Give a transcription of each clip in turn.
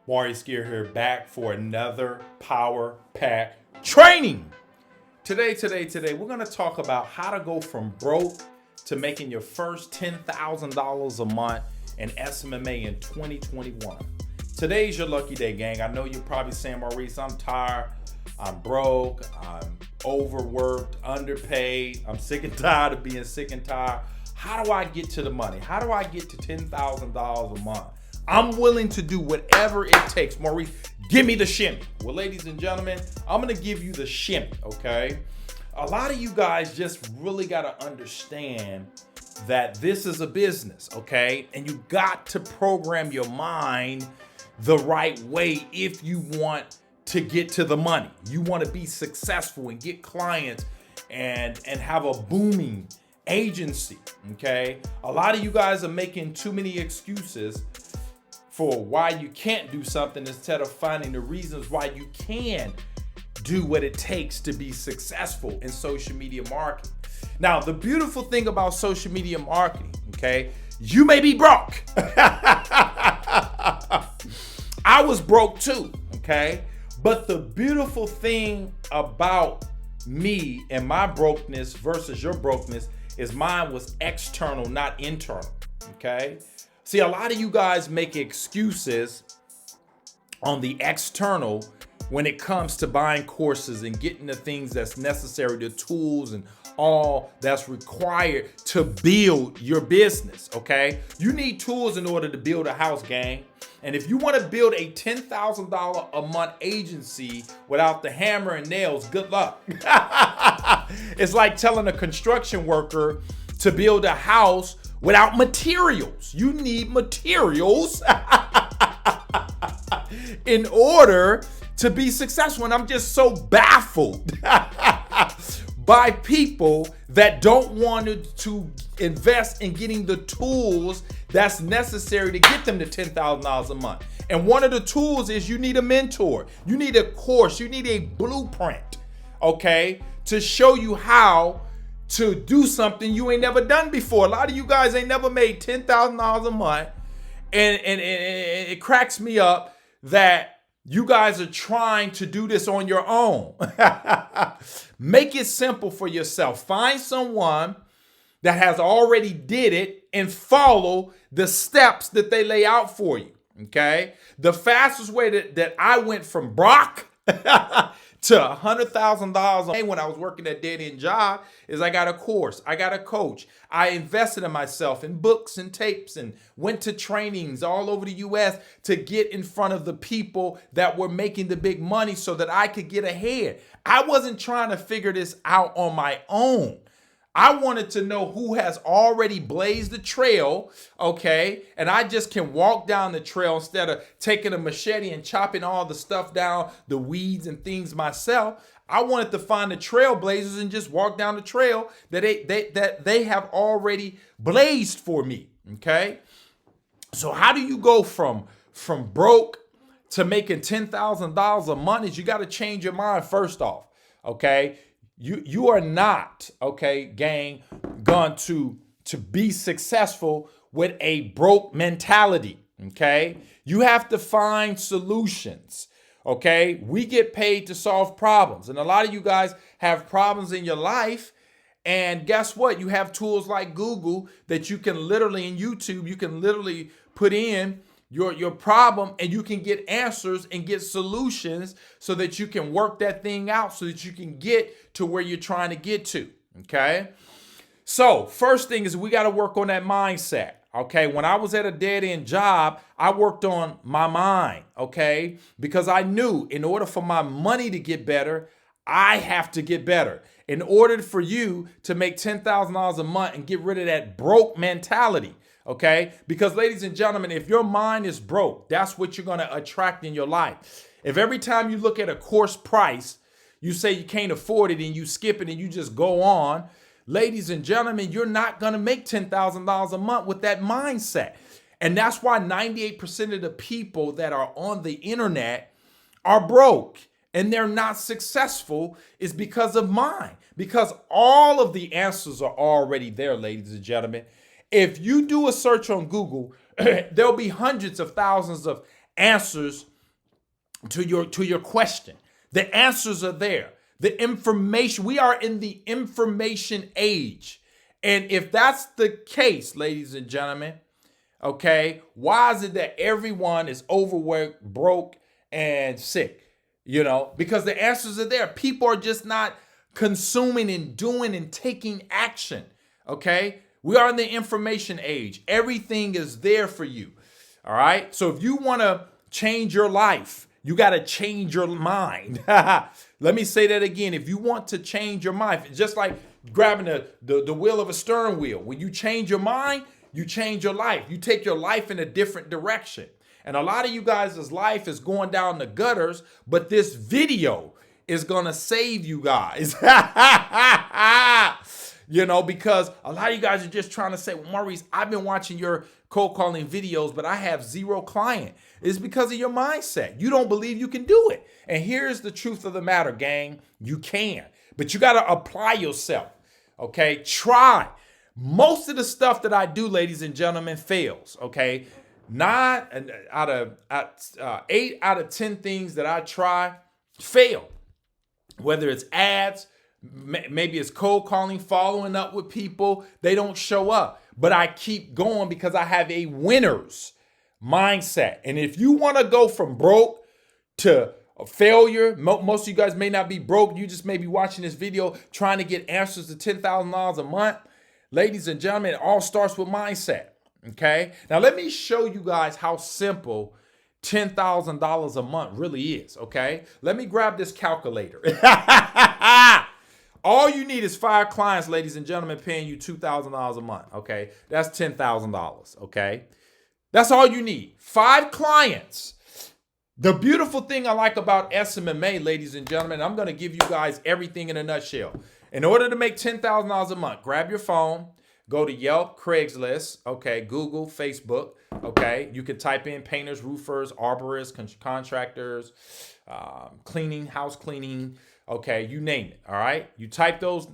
Maurice here back for another Power Pack training. Today, we're going to talk about how to go from broke to making your first $10,000 a month in SMMA in 2021. Today's your lucky day, gang. I know you're probably saying, Maurice, I'm tired, I'm broke, I'm overworked, underpaid, I'm sick and tired of being sick and tired. How do I get to the money? How do I get to $10,000 a month? I'm willing to do whatever it takes. Maurice, give me the shimmy. Well, ladies and gentlemen, I'm going to give you the shimmy, okay? A lot of you guys just really got to understand that this is a business, okay? And you got to program your mind the right way if you want to get to the money. You want to be successful and get clients and have a booming agency, okay? A lot of you guys are making too many excuses for why you can't do something instead of finding the reasons why you can do what it takes to be successful in social media marketing. Now, the beautiful thing about social media marketing, okay, you may be broke. I was broke too, okay? But the beautiful thing about me and my brokenness versus your brokenness is mine was external, not internal, okay? See, a lot of you guys make excuses on the external when it comes to buying courses and getting the things that's necessary, the tools and all that's required to build your business, okay? You need tools in order to build a house, gang. And if you want to build a $10,000 a month agency without the hammer and nails, good luck. It's like telling a construction worker to build a house without materials. You need materials in order to be successful. And I'm just so baffled by people that don't want to invest in getting the tools that's necessary to get them to $10,000 a month. And one of the tools is you need a mentor. You need a course. You need a blueprint, okay, to show you how to do something you ain't never done before. A lot of you guys ain't never made $10,000 a month. And it cracks me up that you guys are trying to do this on your own. Make it simple for yourself. Find someone that has already did it and follow the steps that they lay out for you, okay? The fastest way that I went from Brock to $100,000 when I was working that dead-end job is I got a course, I got a coach. I invested in myself in books and tapes and went to trainings all over the US to get in front of the people that were making the big money so that I could get ahead. I wasn't trying to figure this out on my own. I wanted to know who has already blazed the trail, okay? And I just can walk down the trail instead of taking a machete and chopping all the stuff down, the weeds and things myself. I wanted to find the trailblazers and just walk down the trail that they have already blazed for me, okay? So how do you go from broke to making $10,000 a month? Is you got to change your mind first off, okay? You are not, okay, gang, going to be successful with a broke mentality, okay? You have to find solutions, okay? We get paid to solve problems. And a lot of you guys have problems in your life. And guess what? You have tools like Google that you can literally, in YouTube, you can literally put in your problem and you can get answers and get solutions so that you can work that thing out so that you can get to where you're trying to get to, okay? So first thing is we got to work on that mindset, okay? When I was at a dead-end job, I worked on my mind, okay? Because I knew in order for my money to get better, I have to get better. In order for you to make $10,000 a month and get rid of that broke mentality, okay? Because ladies and gentlemen, if your mind is broke, that's what you're going to attract in your life. If every time you look at a course price, you say you can't afford it and you skip it and you just go on, ladies and gentlemen, you're not going to make $10,000 a month with that mindset. And that's why 98% of the people that are on the internet are broke and they're not successful is because of mine. Because all of the answers are already there, ladies and gentlemen. If you do a search on Google, there'll be hundreds of thousands of answers to your question. The answers are there. The information, we are in the information age. And if that's the case, ladies and gentlemen, okay, why is it that everyone is overworked, broke, and sick? You know, because the answers are there. People are just not consuming and doing and taking action. Okay, we are in the information age. Everything is there for you. All right. So if you want to change your life, you got to change your mind. Let me say that again. If you want to change your mind, it's just like grabbing the wheel of a steering wheel. When you change your mind, you change your life. You take your life in a different direction. And a lot of you guys' life is going down the gutters, but this video is going to save you guys. You know, because a lot of you guys are just trying to say, well, Maurice, I've been watching your cold calling videos, but I have 0 client. It's because of your mindset. You don't believe you can do it. And here's the truth of the matter, gang. You can, but you got to apply yourself. Okay. Try. Most of the stuff that I do, ladies and gentlemen, fails. Okay. 8 out of 10 things that I try fail. Whether it's ads, maybe it's cold calling, following up with people, they don't show up. But I keep going because I have a winner's mindset. And if you want to go from broke to a failure, most of you guys may not be broke. You just may be watching this video trying to get answers to $10,000 a month. Ladies and gentlemen, it all starts with mindset. Okay. Now let me show you guys how simple $10,000 a month really is. Okay. Let me grab this calculator. All you need is 5 clients, ladies and gentlemen, paying you $2,000 a month. Okay. That's $10,000. Okay. That's all you need. 5 clients. The beautiful thing I like about SMMA, ladies and gentlemen, I'm going to give you guys everything in a nutshell. In order to make $10,000 a month, grab your phone, go to Yelp, Craigslist, okay, Google, Facebook, okay. You can type in painters, roofers, arborists, contractors, cleaning, house cleaning, okay, you name it, all right. You type those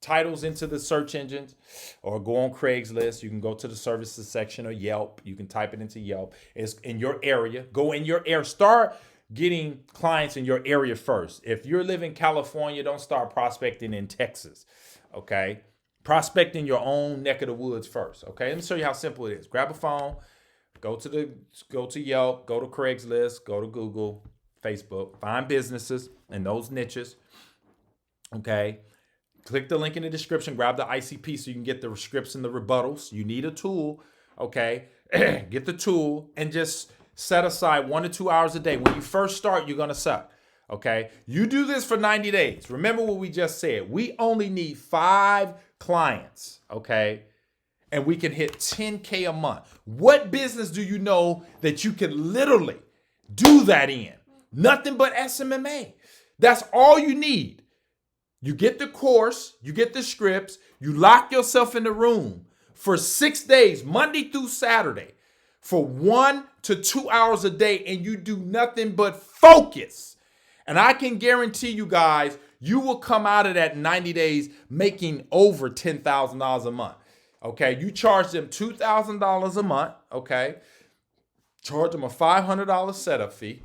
titles into the search engines or go on Craigslist. You can go to the services section or Yelp. You can type it into Yelp. It's in your area. Go in your area. Start getting clients in your area first. If you're living in California, don't start prospecting in Texas, okay? Prospect in your own neck of the woods first, okay? Let me show you how simple it is. Grab a phone, go to Yelp, go to Craigslist, go to Google, Facebook, find businesses in those niches, okay? Click the link in the description, grab the ICP so you can get the scripts and the rebuttals. You need a tool, okay? Get the tool and just set aside 1 to 2 hours a day. When you first start, you're going to suck, okay? You do this for 90 days. Remember what we just said. We only need 5 clients, okay? And we can hit 10K a month. What business do you know that you can literally do that in? Nothing but SMMA. That's all you need. You get the course, you get the scripts, you lock yourself in the room for 6 days, Monday through Saturday, for 1 to 2 hours a day, and you do nothing but focus. And I can guarantee you guys, you will come out of that 90 days making over $10,000 a month. Okay, you charge them $2,000 a month. Okay, charge them a $500 setup fee.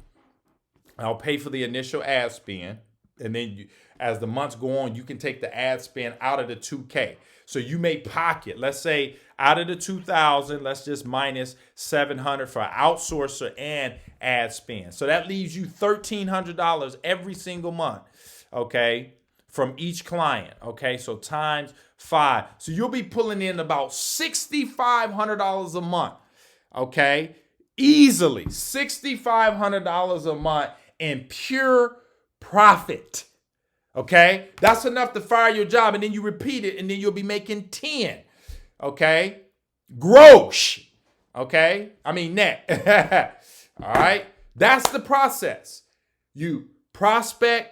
I'll pay for the initial ad spend, and then as the months go on, you can take the ad spend out of the 2K. So you may pocket, let's say, out of the 2,000, let's just minus 700 for outsourcer and ad spend. So that leaves you $1,300 every single month, okay, from each client, okay? So times 5. So you'll be pulling in about $6,500 a month, okay? Easily $6,500 a month in pure profit. Okay, that's enough to fire your job, and then you repeat it, and then you'll be making 10. Okay, gross. Okay, I mean net. All right, that's the process. You prospect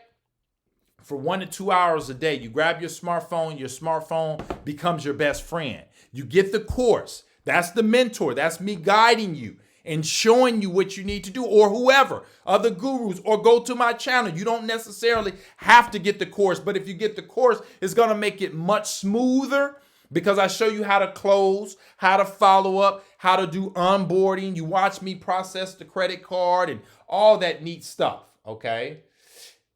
for 1 to 2 hours a day. You grab your smartphone becomes your best friend. You get the course. That's the mentor. That's me guiding you and showing you what you need to do, or whoever, other gurus, or go to my channel. You don't necessarily have to get the course, but if you get the course, it's going to make it much smoother because I show you how to close, how to follow up, how to do onboarding. You watch me process the credit card and all that neat stuff, okay?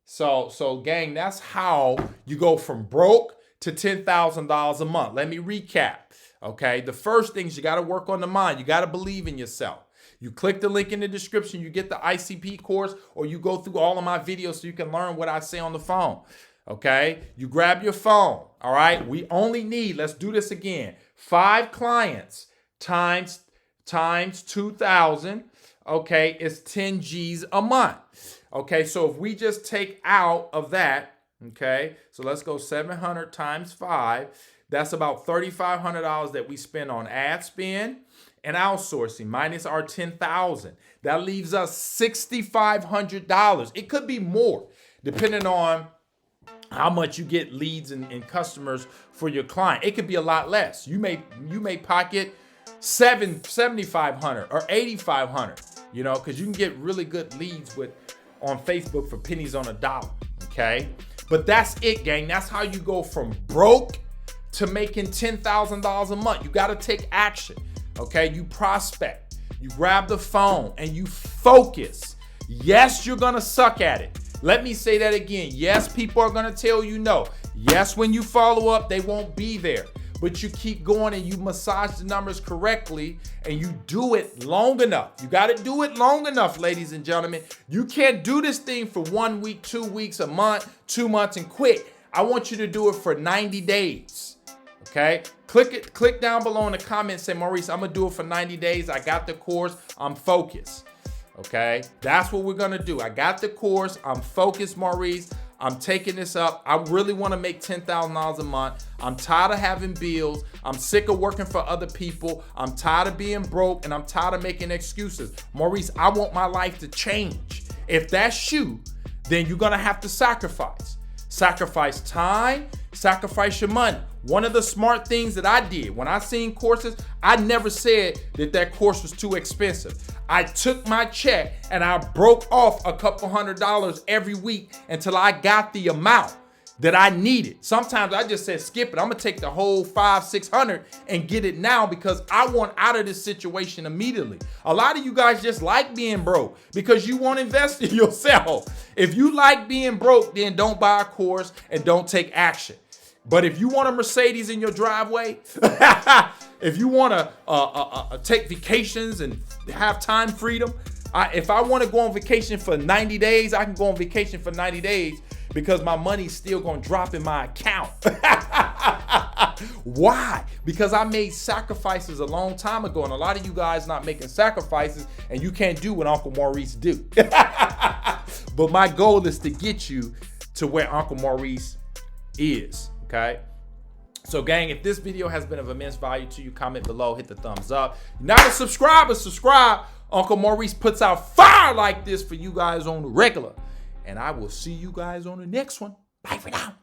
So gang, that's how you go from broke to $10,000 a month. Let me recap, okay? The first thing is you got to work on the mind. You got to believe in yourself. You click the link in the description, you get the ICP course, or you go through all of my videos so you can learn what I say on the phone, okay? You grab your phone, all right? We only need, let's do this again, 5 clients times 2,000, okay, is 10 G's a month. Okay, so if we just take out of that, okay, so let's go 700 times 5. That's about $3,500 that we spend on ad spend and outsourcing minus our 10,000. That leaves us $6,500. It could be more depending on how much you get leads and customers for your client. It could be a lot less. You may pocket $7,500 or $8,500, you know, because you can get really good leads on Facebook for pennies on a dollar, okay? But that's it, gang. That's how you go from broke to making $10,000 a month. You got to take action, okay? You prospect, you grab the phone, and you focus. Yes, you're going to suck at it. Let me say that again. Yes, people are going to tell you no. Yes, when you follow up, they won't be there. But you keep going and you massage the numbers correctly and you do it long enough. You got to do it long enough, ladies and gentlemen. You can't do this thing for 1 week, 2 weeks, a month, 2 months and quit. I want you to do it for 90 days. Okay? Click down below in the comments, say, Maurice, I'm going to do it for 90 days. I got the course. I'm focused. Okay? That's what we're going to do. I got the course. I'm focused, Maurice. I'm taking this up. I really want to make $10,000 a month. I'm tired of having bills. I'm sick of working for other people. I'm tired of being broke and I'm tired of making excuses. Maurice, I want my life to change. If that's you, then you're going to have to sacrifice. Sacrifice time, sacrifice your money. One of the smart things that I did when I seen courses, I never said that course was too expensive. I took my check and I broke off a couple $100 every week until I got the amount that I needed. Sometimes I just said, skip it. I'm gonna take the whole $500-600 and get it now because I want out of this situation immediately. A lot of you guys just like being broke because you want to invest in yourself. If you like being broke, then don't buy a course and don't take action. But if you want a Mercedes in your driveway, if you want to take vacations and have time freedom, if I want to go on vacation for 90 days, I can go on vacation for 90 days because my money's still going to drop in my account. Why? Because I made sacrifices a long time ago, and a lot of you guys not making sacrifices, and you can't do what Uncle Maurice do. But my goal is to get you to where Uncle Maurice is. Okay, so gang, if this video has been of immense value to you, comment below, hit the thumbs up. You're not a subscriber, subscribe. Uncle Maurice puts out fire like this for you guys on the regular. And I will see you guys on the next one. Bye for now.